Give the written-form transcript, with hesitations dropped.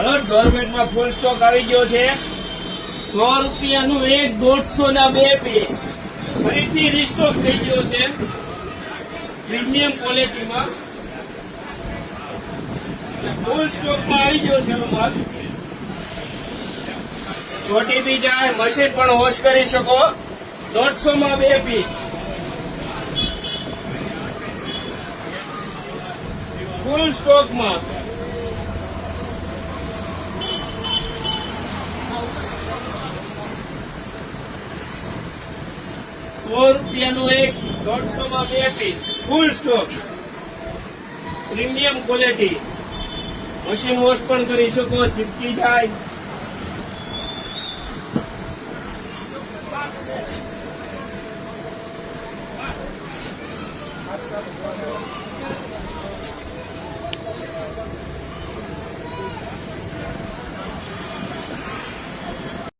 Government માં ફૂલ stock આવી ગયો છે। 100 રૂપિયાનું એક, 150 ના 2 પીસ ફરીથી રીસ્ટોક થઈ ગયો છે પ્રીમિયમ ક્વોલિટીમાં। ફૂલ સ્ટોકમાં આવી ગયો છે માલ। ચોટી બી જાય, મશીન પણ વોશ કરી શકો। 150 માં 2 પીસ ફૂલ સ્ટોકમાં। ₹100 એક, 150 માં 2 piece full stock premium quality. Machine wash પણ કરી શકો, ચીપકી જાય।